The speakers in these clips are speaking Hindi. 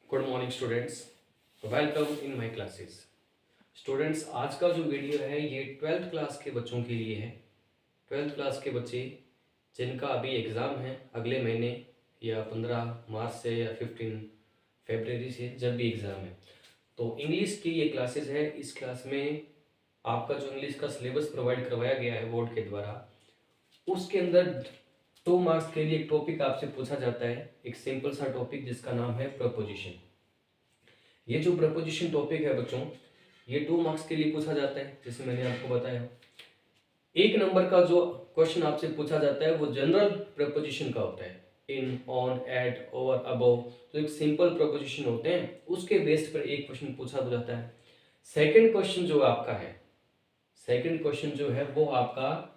Good morning students, welcome in my classes. Students, आज का जो वीडियो है ये 12th क्लास के बच्चों के लिए है। 12th क्लास के बच्चे जिनका अभी एग्ज़ाम है अगले महीने या 15 मार्च से या 15 फरवरी से, जब भी एग्ज़ाम है तो इंग्लिश की ये क्लासेस है। इस क्लास में आपका जो इंग्लिश का सिलेबस प्रोवाइड करवाया गया है बोर्ड के द्वारा, उसके अंदर 2 मार्क्स के लिए एक टॉपिक आपसे पूछा जाता है, एक सिंपल सा टॉपिक जिसका नाम है प्रपोजिशन। ये जो प्रपोजिशन टॉपिक है बच्चों, ये 2 मार्क्स के लिए पूछा जाता है। जैसे मैंने आपको बताया, 1 नंबर का जो क्वेश्चन आपसे पूछा जाता है वो जनरल प्रपोजिशन का होता है। इन, ऑन, एट, ओवर, अबव, तो एक सिंपल प्रपोजिशन होते हैं, उसके बेस्ड पर एक क्वेश्चन पूछा जाता है। सेकंड क्वेश्चन जो आपका है, सेकंड क्वेश्चन जो है वो आपका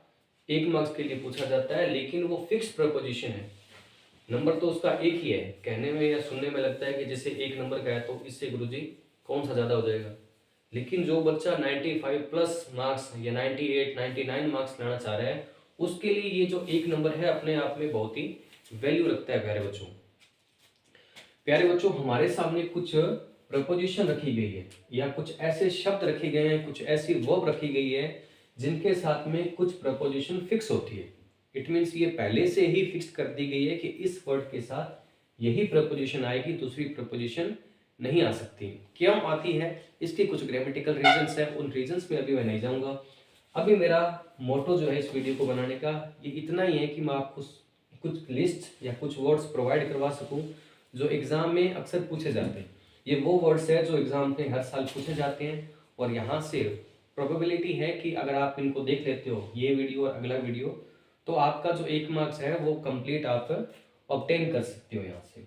1 मार्क्स के लिए पूछा जाता है, लेकिन वो फिक्स प्रपोजिशन है। नंबर तो उसका एक ही है। कहने में या सुनने में लगता है कि जैसे 1 नंबर का है तो इससे गुरुजी कौन सा ज़्यादा हो जाएगा, लेकिन जो बच्चा 95 प्लस मार्क्स या 98 99 मार्क्स लाना चाह रहा है उसके लिए ये जो 1 नंबर है अपने आप में बहुत ही वैल्यू रखता है। प्यारे बच्चों, प्यारे बच्चों, हमारे सामने कुछ प्रपोजिशन रखी गई है या कुछ ऐसे शब्द रखे गए हैं, कुछ ऐसी वर्ब रखी गई है जिनके साथ में कुछ प्रपोजिशन फिक्स होती है। इट मीन्स ये पहले से ही फिक्स कर दी गई है कि इस वर्ड के साथ यही प्रपोजिशन आएगी, दूसरी प्रपोजिशन नहीं आ सकती। क्यों आती है, इसके कुछ ग्रामेटिकल रीजंस है, उन रीजंस में अभी मैं नहीं जाऊंगा। अभी मेरा मोटो जो है इस वीडियो को बनाने का ये इतना ही है कि मैं आपको कुछ लिस्ट या कुछ वर्ड्स प्रोवाइड करवा सकूं जो एग्जाम में अक्सर पूछे जाते हैं। ये वो वर्ड्स है जो एग्जाम में हर साल पूछे जाते हैं, और यहाँ से प्रोबेबिलिटी है कि अगर आप इनको देख लेते हो, ये वीडियो और अगला वीडियो, तो आपका जो 1 मार्क्स है वो कंप्लीट आप ऑब्टेन कर सकते हो यहाँ से।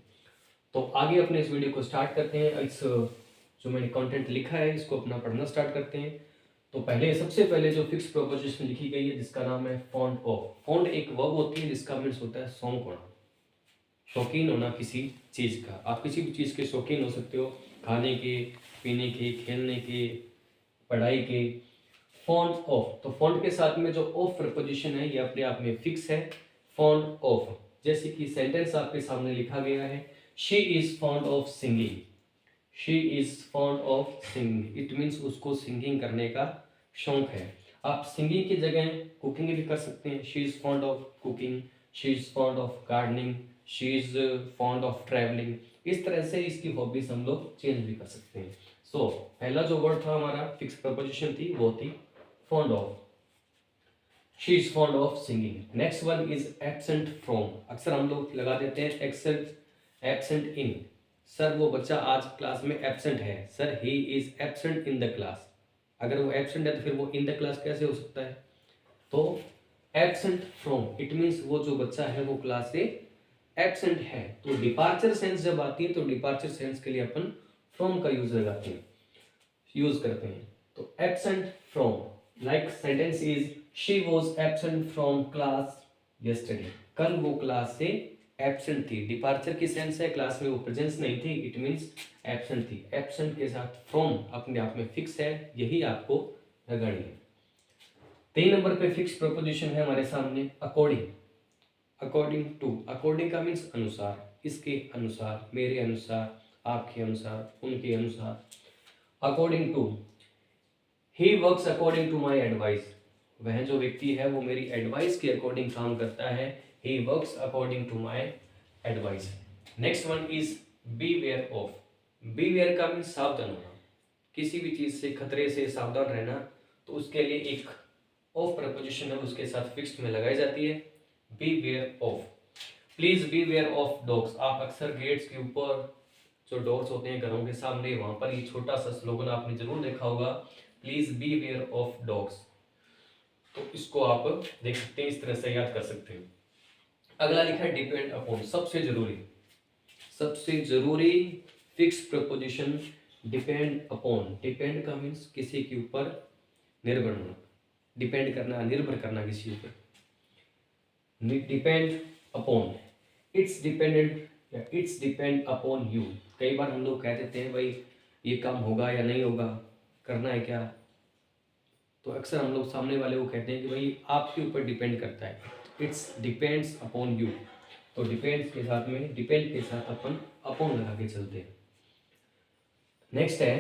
तो आगे अपने इस वीडियो को स्टार्ट करते हैं। इस जो मैंने कंटेंट लिखा है इसको अपना पढ़ना स्टार्ट करते हैं। तो पहले सबसे पहले जो फिक्स प्रोपोजिशन लिखी गई है जिसका नाम है फॉन्ट ऑफ। फॉन्ट एक वर्ब होती है जिसका मीन्स होता है शौक होना, शौकीन होना किसी चीज़ का। आप किसी भी चीज़ के शौकीन हो सकते हो, खाने के, पीने के, खेलने के, पढ़ाई के। फॉन्ट ऑफ, तो फॉन्ट के साथ में जो ऑफ प्रपोजिशन है ये अपने आप में फिक्स है, फॉन्ट ऑफ। जैसे कि सेंटेंस आपके सामने लिखा गया है, she is fond of singing. She is fond of singing, it means उसको सिंगिंग करने का शौक है। आप सिंगिंग की जगह कुकिंग भी कर सकते हैं। She is fond of cooking, she is fond of gardening, she is fond of travelling. इस तरह से इसकी हॉबीज हम लोग चेंज भी कर सकते हैं। सो पहला जो वर्ड था हमारा, फिक्स प्रपोजिशन थी, वो थी fond of. She is fond of singing. Next one is absent from. अक्सर हम लोग लगा देते हैं absent in. सर वो बच्चा आज क्लास में एबसेंट है। Sir he is absent in the class. अगर वो एबसेंट है तो फिर वो in the class कैसे हो सकता है? तो absent from it means वो जो बच्चा है वो क्लास से एबसेंट है। तो डिपार्चर सेंस जब आती है तो डिपार्चर सेंस के लिए अपन फ्रॉम का यूज लगाते हैं, यूज करते हैं। तो absent from, like sentence is she was absent from class yesterday. कल वो क्लास से एबसेंट थी। डिपार्चर की सेंस है, क्लास में वो प्रेजेंस नहीं थी, इट मीन्स एबसेंट थी। एबसेंट के साथ फ्रॉम अपने आप में फिक्स है, यही आपको लगानी है। 3 नंबर पे फिक्स प्रोपोजिशन है हमारे सामने अकॉर्डिंग। अकॉर्डिंग टू, अकॉर्डिंग का मीन्स अनुसार, इसके अनुसार, मेरे अनुसार, आपके अनुसार, उनके अनुसार। According to, he works according to my advice. वह जो व्यक्ति है वो मेरी एडवाइस के अकॉर्डिंग काम करता है। He works according to my advice. Next one is beware of. Beware का मीन्स सावधान होना, किसी भी चीज से, खतरे से सावधान रहना। तो उसके लिए एक ऑफ प्रपोजिशन है, उसके साथ फिक्स्ड में लगाई जाती है, beware of. Please beware of dogs. आप अक्सर गेट्स के ऊपर जो डोर्स होते हैं घरों के सामने, वहां पर ये छोटा सा स्लोगन आपने जरूर देखा होगा, please beware of dogs. तो इसको आप देख सकते हैं, इस तरह से याद कर सकते हैं। अगला लिखा है डिपेंड अपॉन, सबसे जरूरी, सबसे जरूरी fix preposition depend upon. Depend का मीन्स किसी के ऊपर निर्भर होना, डिपेंड करना, निर्भर करना किसी ऊपर। डिपेंड अपॉन, इट्स डिपेंडेंट या इट्स डिपेंड अपॉन यू। कई बार हम लोग कह देते हैं भाई ये काम होगा या नहीं होगा, करना है क्या, तो अक्सर हम लोग सामने वाले को कहते हैं कि भाई आपके ऊपर डिपेंड करता है, इट्स डिपेंड्स अपॉन यू। तो डिपेंड्स के साथ में, डिपेंड के साथ अपन अपॉन लगा के चलते हैं। नेक्स्ट है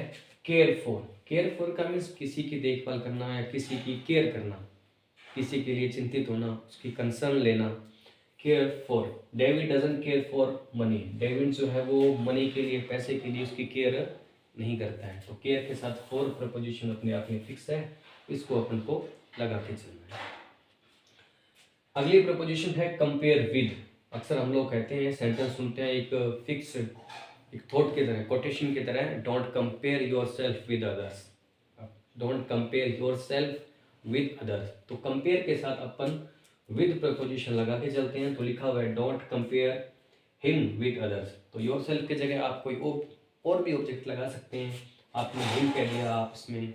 केयर फॉर। केयर फॉर का मीन्स किसी की देखभाल करना या किसी की केयर करना, किसी के लिए चिंतित होना, उसकी कंसर्न लेना। Care for, David doesn't care for money. David जो है वो मनी के लिए, पैसे के लिए उसकी केयर नहीं करता है। तो केयर के साथ फॉर प्रपोजिशन अपने आप में फिक्स है, इसको अपन को लगा के चलना है। अगली प्रपोजिशन है कंपेयर विद। अक्सर हम लोग कहते हैं, सेंटेंस सुनते हैं एक फिक्स, एक थॉट की तरह, कोटेशन की तरह, don't compare your self with others. Don't compare your self with others. तो कंपेयर के साथ अपन विद प्रपोजिशन लगा के चलते हैं। तो लिखा हुआ है don't compare him with others. तो योर सेल्फ की जगह आप कोई और भी ऑब्जेक्ट लगा सकते हैं। आपने हिम कह दिया, आप इसमें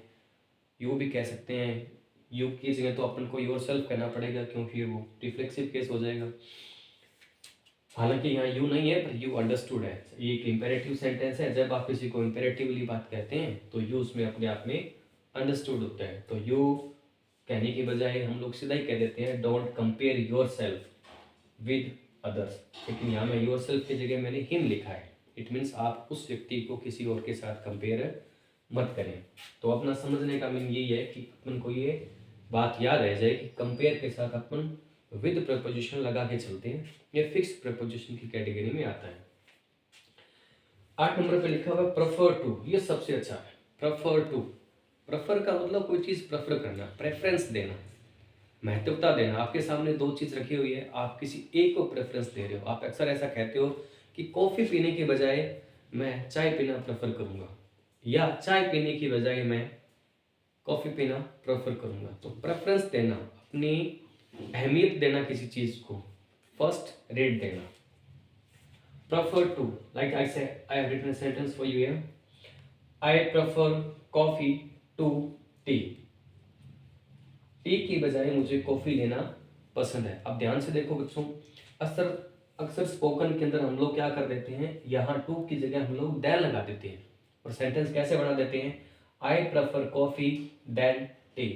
यू भी कह सकते हैं। यू की जगह तो अपन को योर सेल्फ कहना पड़ेगा, क्योंकि वो रिफ्लेक्सिव केस हो जाएगा। हालांकि यहाँ यू नहीं है, पर यू अंडरस्टूड है। ये एक इम्पेरेटिव सेंटेंस है। जब आप किसी को इम्पेरेटिवली बात कहते हैं तो यू उसमें अपने आप में अंडरस्टूड होता है। तो यू कहने की बजाय हम लोग सीधा ही कह देते हैं don't compare your self with others. लेकिन यहाँ में योर सेल्फ की जगह मैंने हिम लिखा है। इट मीन्स आप उस व्यक्ति को किसी और के साथ कंपेयर मत करें। तो अपना समझने का मीन यही है कि अपन को ये बात याद रह जाए कि कंपेयर के साथ अपन विद प्रपोजिशन लगा के चलते हैं। ये फिक्स प्रपोजिशन की कैटेगरी में आता है। 8 नंबर पे लिखा हुआ है प्रेफर टू। ये सबसे अच्छा है, प्रेफर टू। प्रेफर का मतलब कोई चीज़ प्रेफर करना, प्रेफरेंस देना, महत्वता देना। आपके सामने दो चीज़ रखी हुई है, आप किसी एक को प्रेफरेंस दे रहे हो। आप अक्सर ऐसा कहते हो कि कॉफ़ी पीने के बजाय मैं चाय पीना प्रेफर करूँगा, या चाय पीने की बजाय मैं कॉफ़ी पीना प्रेफर करूँगा। तो प्रेफरेंस देना, अपनी अहमियत देना किसी चीज़ को, फर्स्ट रेट देना। Prefer to, like I say I have written a sentence for you here. I prefer coffee to tea. Tea की बजाय मुझे कॉफ़ी लेना पसंद है। अब ध्यान से देखो बच्चों, अक्सर स्पोकन के अंदर हम लोग क्या कर देते हैं, यहाँ टू की जगह हम लोग दैन लगा देते हैं और सेंटेंस कैसे बना देते हैं, I prefer coffee than tea.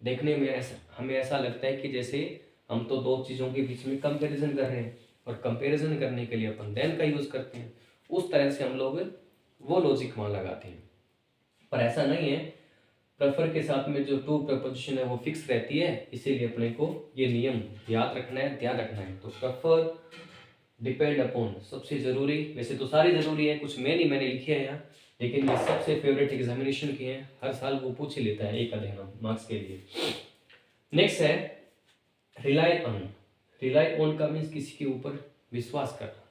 देखने में हमें ऐसा लगता है कि जैसे हम तो दो चीज़ों के बीच में कंपैरिजन कर रहे हैं, और कंपैरिजन करने के लिए अपन देन का यूज़ करते हैं। उस तरह से हम लोग वो लॉजिक वहाँ लगाते हैं, पर ऐसा नहीं है। प्रेफर के साथ में जो टू प्रपोजिशन है वो फिक्स रहती है, इसीलिए अपने को ये नियम याद रखना है, ध्यान रखना है। तो प्रेफर, डिपेंड अपॉन, सबसे जरूरी। वैसे तो सारी जरूरी है, कुछ मैंने लिखे हैं यहाँ, लेकिन ये सबसे फेवरेट एग्जामिनेशन के हैं, हर साल वो पूछ ही लेता है एक आधे मार्क्स के लिए। नेक्स्ट है रिलाई ऑन। रिलाई ऑन का मीन्स किसी के ऊपर विश्वास करना।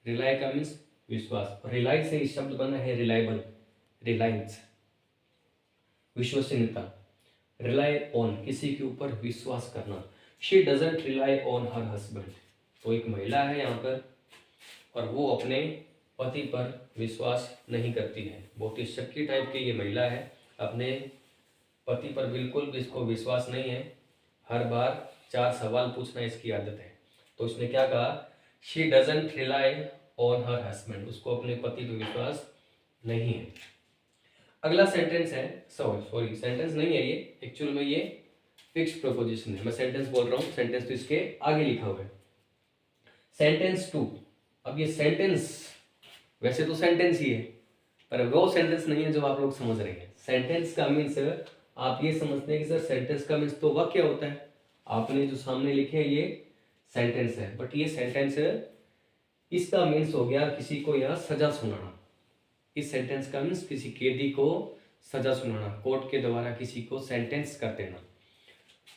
रिलाई का मीन्स विश्वास, रिलाई से शब्द बना है रिलायबल, रिलायंस, विश्वसनीयता। रिलाई ऑन, किसी के ऊपर विश्वास करना। She doesn't rely on her husband. तो एक महिला है यहाँ पर और वो अपने पति पर विश्वास नहीं करती है। बहुत ही शक्की टाइप की ये महिला है, अपने पति पर बिल्कुल भी इसको विश्वास नहीं है। हर बार 4 सवाल पूछना इसकी आदत है। तो इसने क्या कहा, she doesn't rely on her husband, उसको अपने पति पर विश्वास नहीं है। अगला सेंटेंस है, सॉरी सेंटेंस नहीं है ये, एक्चुअल में ये फिक्स प्रोपोजिशन है। मैं सेंटेंस बोल रहा हूँ, सेंटेंस तो इसके आगे लिखा हुआ है। Sentence two. अब ये सेंटेंस वैसे तो सेंटेंस ही है, पर वो सेंटेंस नहीं है जो आप लोग समझ रहे हैं। सेंटेंस का मीन्स आप ये समझते हैं कि सर सेंटेंस का मीन्स तो वाक्य होता है। आपने जो सामने लिखे है ये सेंटेंस है, बट ये सेंटेंस इसका मीन्स हो गया किसी को यहाँ सजा सुनाना। इस सेंटेंस का मीन्स किसी कैदी को सजा सुनाना, कोर्ट के द्वारा किसी को सेंटेंस कर देना।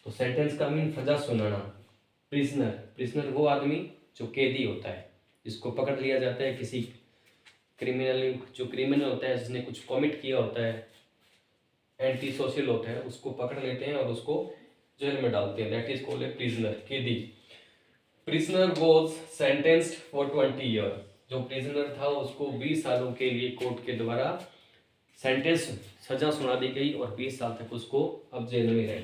तो सेंटेंस का मीन सजा सुनाना। प्रिजनर, प्रिजनर वो आदमी जो कैदी होता है, जिसको पकड़ लिया जाता है, किसी क्रिमिनल, जो क्रिमिनल होता है जिसने कुछ कमिट किया होता है, एंटी सोशल होता है, उसको पकड़ लेते हैं और उसको जेल में डालते हैं। That is called a prisoner, कैदी। Prisoner was sentenced for 20 year. जो प्रिजनर था उसको 20 सालों के लिए कोर्ट के द्वारा सेंटेंस, सजा सुना दी गई और 20 साल तक उसको अब जेल में रहे।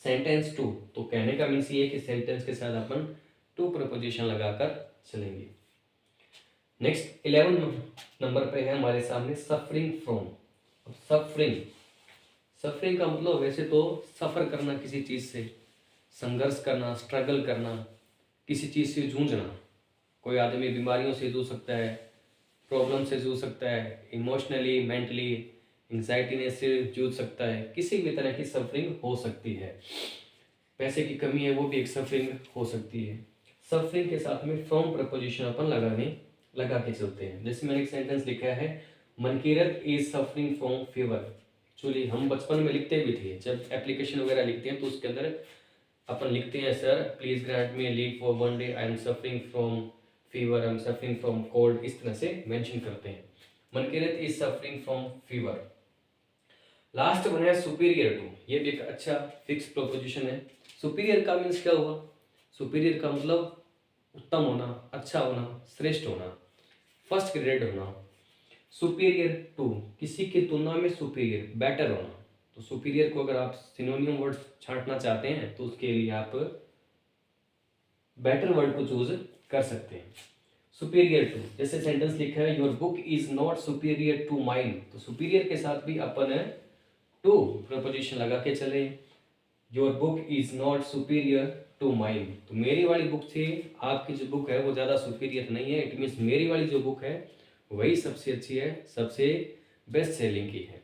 सेंटेंस टू, तो कहने का मीन्स ये है कि सेंटेंस के साथ अपन टू प्रपोजिशन लगाकर चलेंगे। नेक्स्ट 11 नंबर पे है हमारे सामने सफरिंग फ्रॉम। सफरिंग का मतलब वैसे तो सफ़र करना, किसी चीज़ से संघर्ष करना, स्ट्रगल करना, किसी चीज़ से जूझना। कोई आदमी बीमारियों से जूझ सकता है, प्रॉब्लम से जूझ सकता है, इमोशनली मेंटली एंग्जाइटी से जूझ सकता है, किसी भी तरह की सफरिंग हो सकती है। पैसे की कमी है वो भी एक सफरिंग हो सकती है। सफरिंग के साथ में फ्रॉम प्रपोजिशन अपन लगा के चलते हैं। जैसे मैंने एक सेंटेंस लिखा है, Mankirat is suffering from fever. Actually हम बचपन में लिखते भी थे, जब एप्लीकेशन वगैरह लिखते हैं तो उसके अंदर अपन लिखते हैं, sir please grant me leave for 1 day, I am suffering from fever, I am suffering from cold, इस तरह से मेंशन करते हैं। Mankirat is suffering from fever. Last one है सुपीरियर टू, ये भी एक अच्छा फिक्स प्रोपोजिशन है। सुपीरियर का मीन्स क्या हुआ? सुपीरियर का मतलब उत्तम होना, अच्छा होना, श्रेष्ठ होना, फर्स्ट ग्रेड होना। सुपीरियर टू, किसी की तुलना में सुपीरियर, बेटर होना। तो सुपीरियर को अगर आप सिनोनियम वर्ड छांटना चाहते हैं तो उसके लिए आप बेटर वर्ड को चूज कर सकते हैं। सुपीरियर टू, जैसे सेंटेंस लिखा है, your book is not superior to mine. तो सुपीरियर के साथ भी अपन टू प्रपोजिशन लगा के चले। Your book is not superior to mine, तो मेरी वाली बुक से आपकी जो बुक है वो ज़्यादा सुपीरियर नहीं है। इट मीन्स मेरी वाली जो बुक है वही सबसे अच्छी है, सबसे बेस्ट सेलिंग की है।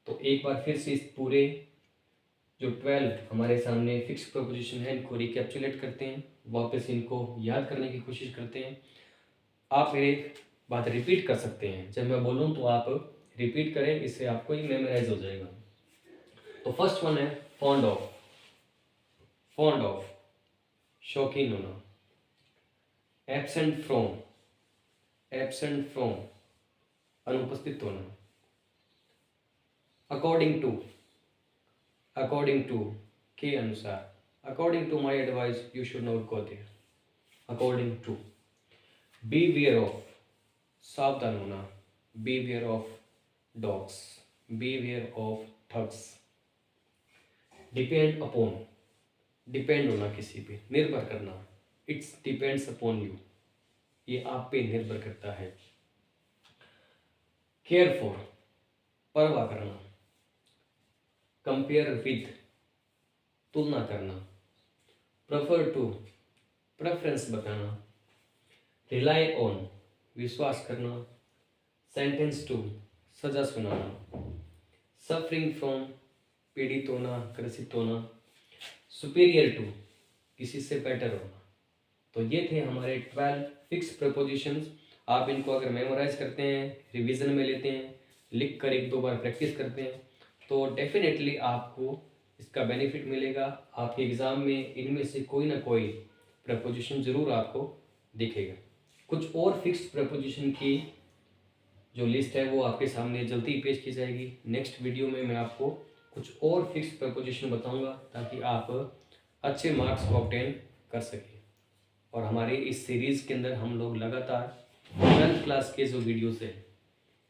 तो एक बार फिर से इस पूरे जो 12 हमारे सामने फिक्स प्रोपोजिशन है इनको रिकैप्चुलेट करते हैं, वापस इनको याद करने की कोशिश करते हैं। आप मेरे बात रिपीट कर सकते हैं, जब मैं बोलूँ तो आप रिपीट करें, इससे आपको ये मेमोराइज हो जाएगा। तो फर्स्ट वन है फॉन्ड ऑफ। फॉन्ड ऑफ, शौकीन होना। एब्सेंट फ्रॉम, एब्सेंट फ्रॉम, अनुपस्थित होना। अकॉर्डिंग टू, अकॉर्डिंग टू के अनुसार, according to my advice you should not go there, according to. Beware of, सावधान होना। Beware of dogs, beware of thugs. Depend upon, depend होना किसी पे, निर्भर करना। इट्स डिपेंड्स अपॉन यू, ये आप पे निर्भर करता है। केयर फॉर, परवाह करना। कंपेयर विद, तुलना करना। प्रेफर टू, प्रेफरेंस बताना। रिलाई ऑन, विश्वास करना। सेंटेंस टू, सजा सुनाना। सफरिंग फ्रॉम, पीड़ित होना, ग्रसित होना। सुपीरियर टू, किसी से बेटर होना। तो ये थे हमारे 12 फिक्स प्रपोजिशंस। आप इनको अगर मेमोराइज करते हैं, रिवीजन में लेते हैं, लिख कर 1-2 बार प्रैक्टिस करते हैं तो डेफिनेटली आपको इसका बेनिफिट मिलेगा। आपके एग्ज़ाम में इनमें से कोई ना कोई प्रपोजिशन ज़रूर आपको दिखेगा। कुछ और फिक्स प्रपोजिशन की जो लिस्ट है वो आपके सामने जल्दी ही पेश की जाएगी। नेक्स्ट वीडियो में मैं आपको कुछ और फिक्स प्रपोजिशन बताऊंगा ताकि आप अच्छे मार्क्स को ऑब्टेन कर सकें। और हमारे इस सीरीज़ के अंदर हम लोग लगातार 12th क्लास के जो वीडियोस है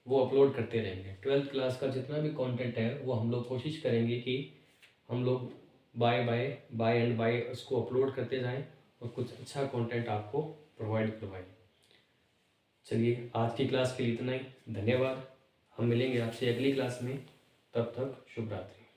वो अपलोड करते रहेंगे। 12th क्लास का जितना भी कंटेंट है वो हम लोग कोशिश करेंगे कि हम लोग बाय एंड बाय उसको अपलोड करते जाएं और कुछ अच्छा कंटेंट आपको प्रोवाइड करवाएं। चलिए आज की क्लास के लिए इतना ही, धन्यवाद। हम मिलेंगे आपसे अगली क्लास में, तब तक शुभ रात्रि।